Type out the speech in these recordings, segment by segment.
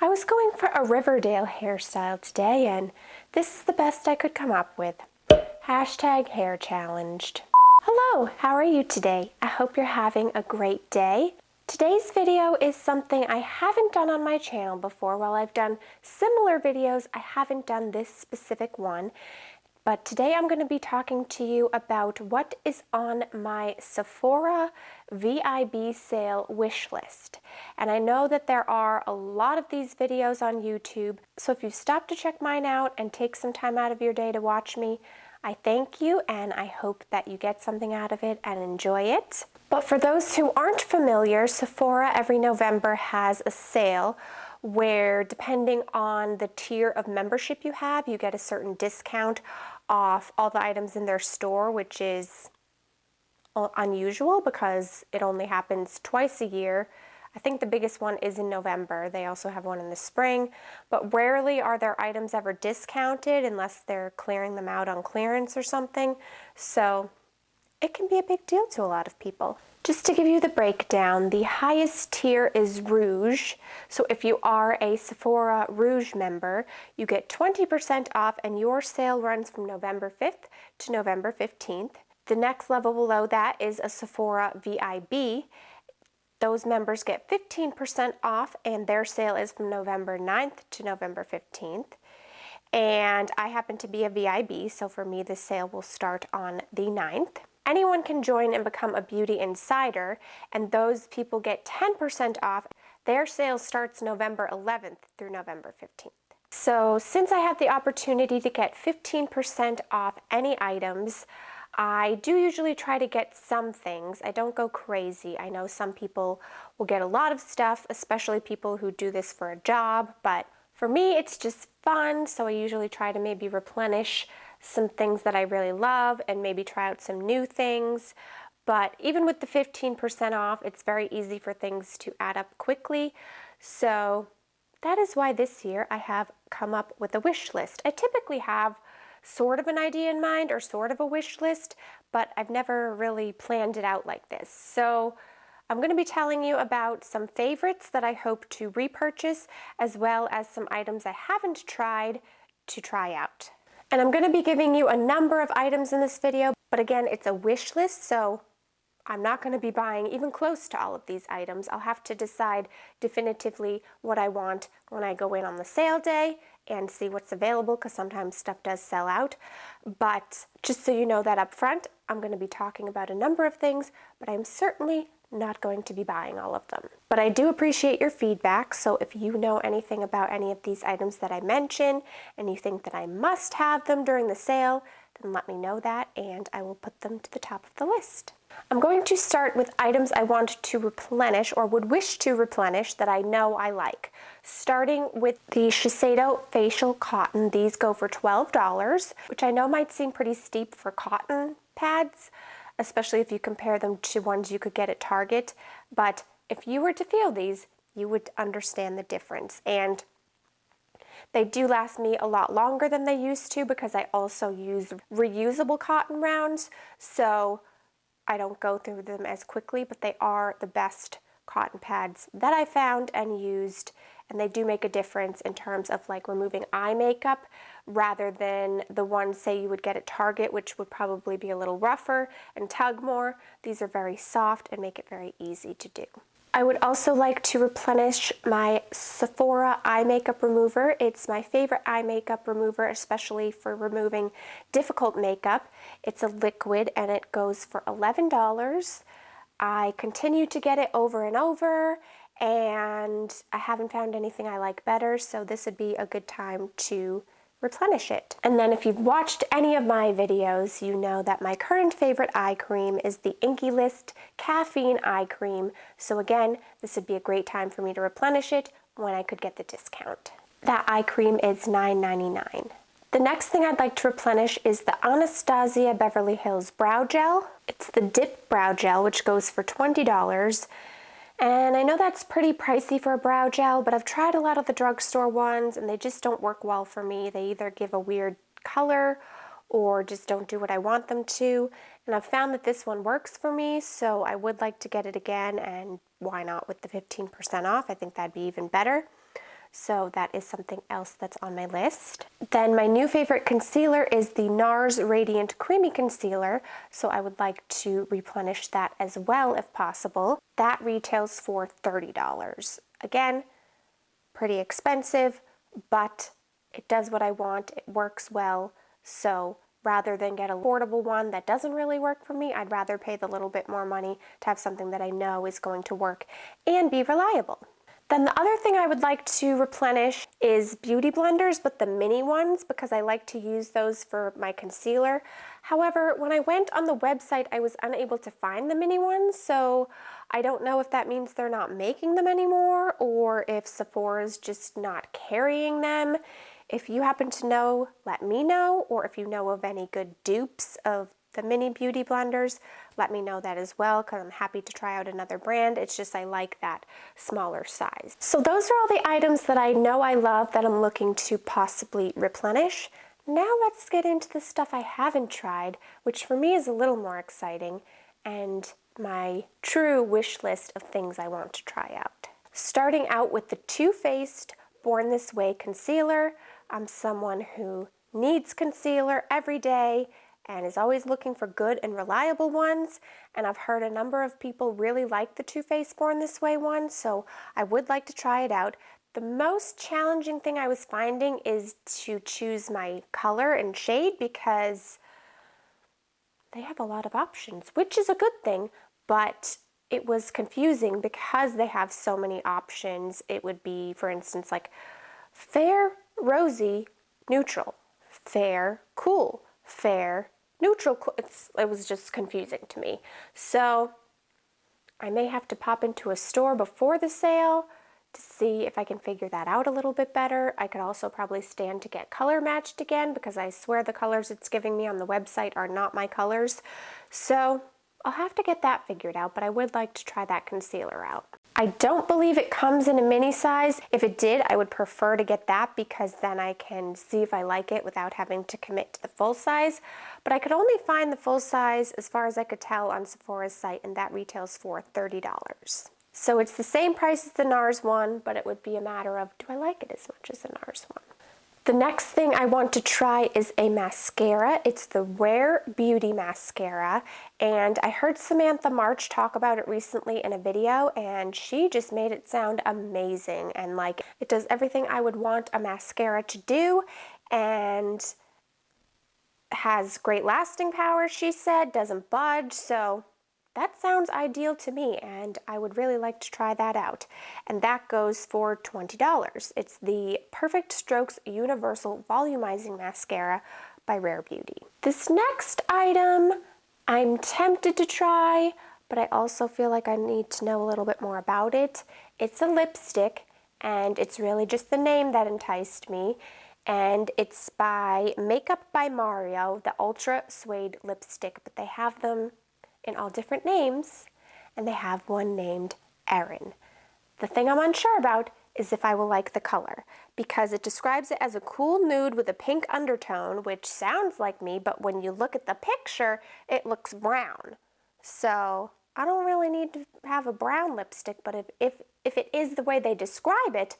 I was going for a Riverdale hairstyle today, and this is the best I could come up with. Hashtag hair challenged. Hello, how are you today? I hope you're having a great day. Today's video is something I haven't done on my channel before. While I've done similar videos, I haven't done this specific one. But today I'm going to be talking to you about what is on my Sephora VIB Sale wish list. And I know that there are a lot of these videos on YouTube, so if you stop to check mine out and take some time out of your day to watch me, I thank you and I hope that you get something out of it and enjoy it. But for those who aren't familiar, Sephora every November has a sale where, depending on the tier of membership you have, you get a certain discount off all the items in their store, which is unusual because it only happens twice a year. I think the biggest one is in November. They also have one in the spring, but rarely are their items ever discounted unless they're clearing them out on clearance or something. So it can be a big deal to a lot of people. Just to give you the breakdown, the highest tier is Rouge. So if you are a Sephora Rouge member, you get 20% off and your sale runs from November 5th to November 15th. The next level below that is a Sephora VIB. Those members get 15% off and their sale is from November 9th to November 15th. And I happen to be a VIB, so for me the sale will start on the 9th. Anyone can join and become a beauty insider, and those people get 10% off. Their sale starts November 11th through November 15th. So since I have the opportunity to get 15% off any items, I do usually try to get some things. I don't go crazy. I know some people will get a lot of stuff, especially people who do this for a job, but for me it's just fun, so I usually try to maybe replenish some things that I really love and maybe try out some new things. But even with the 15% off, it's very easy for things to add up quickly. So that is why this year I have come up with a wish list. I typically have sort of an idea in mind or sort of a wish list, but I've never really planned it out like this. So I'm going to be telling you about some favorites that I hope to repurchase, as well as some items I haven't tried to try out. And I'm going to be giving you a number of items in this video, but again, it's a wish list, so I'm not going to be buying even close to all of these items. I'll have to decide definitively what I want when I go in on the sale day and see what's available, because sometimes stuff does sell out. But just so you know that up front, I'm going to be talking about a number of things, but I'm certainly not going to be buying all of them. But I do appreciate your feedback, so if you know anything about any of these items that I mention and you think that I must have them during the sale, then let me know that and I will put them to the top of the list. I'm going to start with items I want to replenish or would wish to replenish that I know I like. Starting with the Shiseido Facial Cotton. These go for $12, which I know might seem pretty steep for cotton pads, especially if you compare them to ones you could get at Target. But if you were to feel these, you would understand the difference. And they do last me a lot longer than they used to because I also use reusable cotton rounds, so I don't go through them as quickly, but they are the best cotton pads that I found and used, and they do make a difference in terms of like removing eye makeup rather than the ones, say, you would get at Target, which would probably be a little rougher and tug more. These are very soft and make it very easy to do. I would also like to replenish my Sephora eye makeup remover. It's my favorite eye makeup remover, especially for removing difficult makeup. It's a liquid and it goes for $11. I continue to get it over and over, and I haven't found anything I like better, so this would be a good time to replenish it. And then if you've watched any of my videos, you know that my current favorite eye cream is the Inkey List Caffeine Eye Cream. So again, this would be a great time for me to replenish it when I could get the discount. That eye cream is $9.99. The next thing I'd like to replenish is the Anastasia Beverly Hills Brow Gel. It's the Dip Brow Gel, which goes for $20. And I know that's pretty pricey for a brow gel, but I've tried a lot of the drugstore ones and they just don't work well for me. They either give a weird color or just don't do what I want them to. And I've found that this one works for me, so I would like to get it again, and why not with the 15% off? I think that'd be even better. so that is something else that's on my list. Then my new favorite concealer is the Nars Radiant Creamy Concealer, so I would like to replenish that as well if possible. That retails for $30. Again, pretty expensive, but it does what I want, it works well, so rather than get an affordable one that doesn't really work for me, I'd rather pay the little bit more money to have something that I know is going to work and be reliable. Then the other thing I would like to replenish is beauty blenders, but the mini ones, because I like to use those for my concealer. However, when I went on the website, I was unable to find the mini ones, so I don't know if that means they're not making them anymore or if Sephora's just not carrying them. If you happen to know, let me know, or if you know of any good dupes of the mini beauty blenders, let me know that as well, because I'm happy to try out another brand. It's just I like that smaller size. So those are all the items that I know I love that I'm looking to possibly replenish. Now let's get into the stuff I haven't tried, which for me is a little more exciting, and my true wish list of things I want to try out. Starting out with the Too Faced Born This Way concealer. I'm someone who needs concealer every day and is always looking for good and reliable ones, and I've heard a number of people really like the Too Faced Born This Way one, so I would like to try it out. The most challenging thing I was finding is to choose my color and shade, because they have a lot of options, which is a good thing, but it was confusing because they have so many options. It would be, for instance, like fair, rosy, neutral, fair, cool, fair, neutral. It was just confusing to me. So I may have to pop into a store before the sale to see if I can figure that out a little bit better. I could also probably stand to get color matched again, because I swear the colors it's giving me on the website are not my colors. So I'll have to get that figured out, but I would like to try that concealer out. I don't believe it comes in a mini size. If it did, I would prefer to get that, because then I can see if I like it without having to commit to the full size. But I could only find the full size, as far as I could tell, on Sephora's site, and that retails for $30. So it's the same price as the Nars one, but it would be a matter of, do I like it as much as the Nars one? The next thing I want to try is a mascara. It's the Rare Beauty mascara, and I heard Samantha March talk about it recently in a video, and she just made it sound amazing, and like it does everything I would want a mascara to do, and has great lasting power, she said, doesn't budge, so that sounds ideal to me, and I would really like to try that out. And that goes for $20. It's the Perfect Strokes Universal Volumizing Mascara by Rare Beauty. This next item I'm tempted to try, but I also feel like I need to know a little bit more about it. It's a lipstick, and it's really just the name that enticed me. And it's by Makeup by Mario, the Ultra Suede lipstick, but they have them in all different names, and they have one named Erin. The thing I'm unsure about is if I will like the color, because it describes it as a cool nude with a pink undertone, which sounds like me, but when you look at the picture, it looks brown. So I don't really need to have a brown lipstick, but if it is the way they describe it,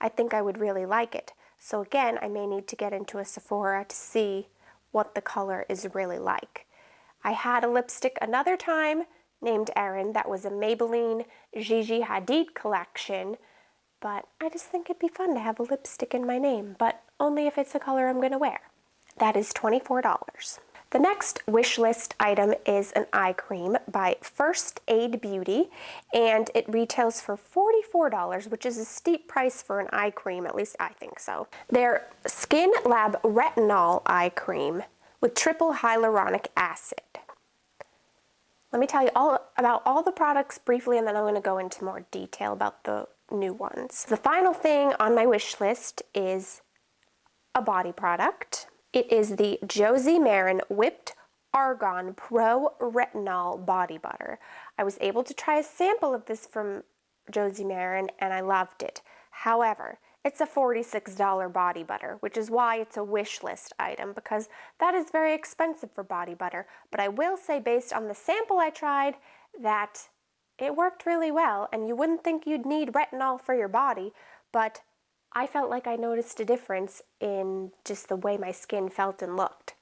I think I would really like it. So again, I may need to get into a Sephora to see what the color is really like. I had a lipstick another time named Erin that was a Maybelline Gigi Hadid collection, but I just think it'd be fun to have a lipstick in my name, but only if it's a color I'm going to wear. That is $24. The next wish list item is an eye cream by First Aid Beauty, and it retails for $44, which is a steep price for an eye cream, at least I think so. Their Skin Lab Retinol eye cream with triple hyaluronic acid. Let me tell you all about all the products briefly, and then I'm going to go into more detail about the new ones. The final thing on my wish list is a body product. It is the Josie Maran Whipped Argan Pro-Retinol Body Butter. I was able to try a sample of this from Josie Maran, and I loved it. However, it's a $46 body butter, which is why it's a wish list item, because that is very expensive for body butter. But I will say, based on the sample I tried, that it worked really well, and you wouldn't think you'd need retinol for your body, but I felt like I noticed a difference in just the way my skin felt and looked.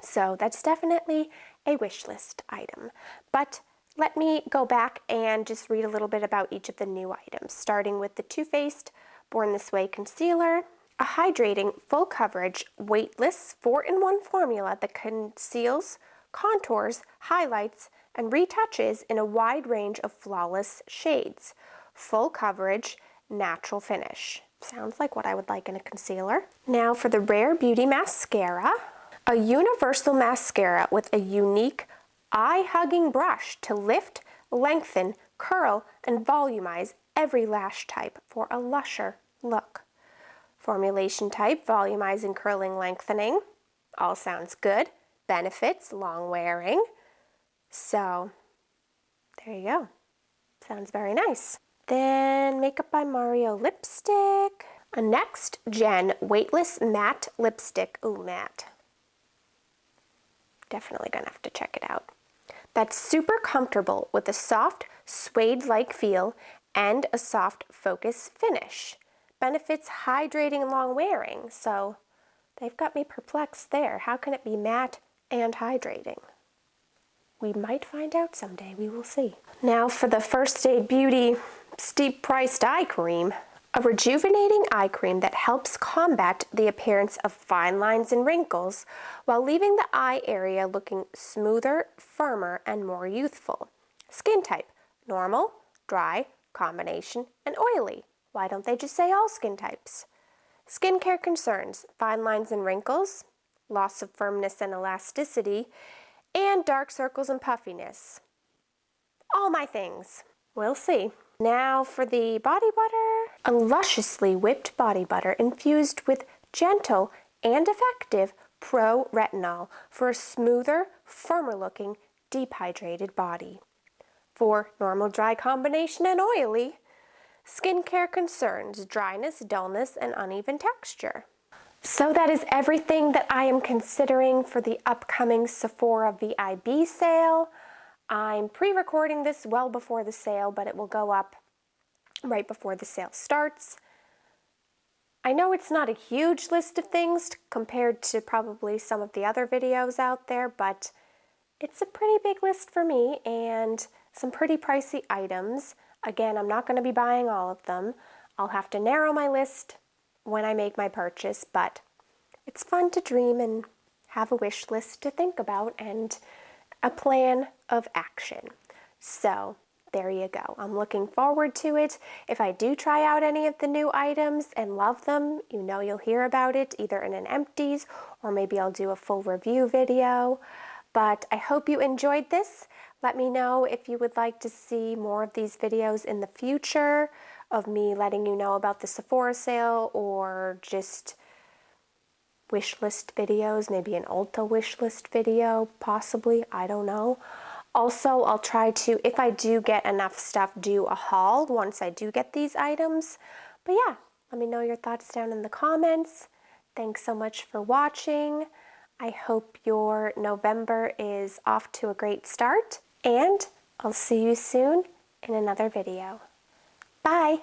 So that's definitely a wish list item. But let me go back and just read a little bit about each of the new items, starting with the Too Faced Born This Way Concealer, a hydrating, full coverage, weightless 4-in-1 formula that conceals, contours, highlights, and retouches in a wide range of flawless shades. Full coverage, natural finish. Sounds like what I would like in a concealer. Now for the Rare Beauty Mascara, a universal mascara with a unique eye-hugging brush to lift, lengthen, curl, and volumize every lash type for a lusher look. Formulation type, volumizing, curling, lengthening. All sounds good. Benefits, long wearing. So, there you go. Sounds very nice. Then Makeup by Mario lipstick. A Next Gen Weightless Matte Lipstick. Ooh, matte. Definitely gonna have to check it out. That's super comfortable with a soft suede-like feel and a soft focus finish. Benefits hydrating and long wearing, so they've got me perplexed there. How can it be matte and hydrating? We might find out someday, we will see. Now for the First Aid Beauty Steep Priced Eye Cream. A rejuvenating eye cream that helps combat the appearance of fine lines and wrinkles while leaving the eye area looking smoother, firmer, and more youthful. Skin type, normal, dry, combination, and oily. Why don't they just say all skin types? Skincare concerns, fine lines and wrinkles, loss of firmness and elasticity, and dark circles and puffiness. All my things. We'll see. Now for the body butter. A lusciously whipped body butter infused with gentle and effective Pro-Retinol for a smoother, firmer looking, deep hydrated body. For normal, dry, combination, and oily. Skincare concerns, dryness, dullness, and uneven texture. So that is everything that I am considering for the upcoming Sephora VIB sale. I'm pre-recording this well before the sale, but it will go up right before the sale starts. I know it's not a huge list of things compared to probably some of the other videos out there, but it's a pretty big list for me and some pretty pricey items. Again, I'm not going to be buying all of them. I'll have to narrow my list when I make my purchase, but it's fun to dream and have a wish list to think about and a plan of action. So there you go. I'm looking forward to it. If I do try out any of the new items and love them, you know you'll hear about it either in an empties or maybe I'll do a full review video. But I hope you enjoyed this. Let me know if you would like to see more of these videos in the future of me letting you know about the Sephora sale or just wish list videos, maybe an Ulta wish list video, possibly, I don't know. Also, I'll try to, if I do get enough stuff, do a haul once I do get these items. But yeah, let me know your thoughts down in the comments. Thanks so much for watching. I hope your November is off to a great start, and I'll see you soon in another video. Bye!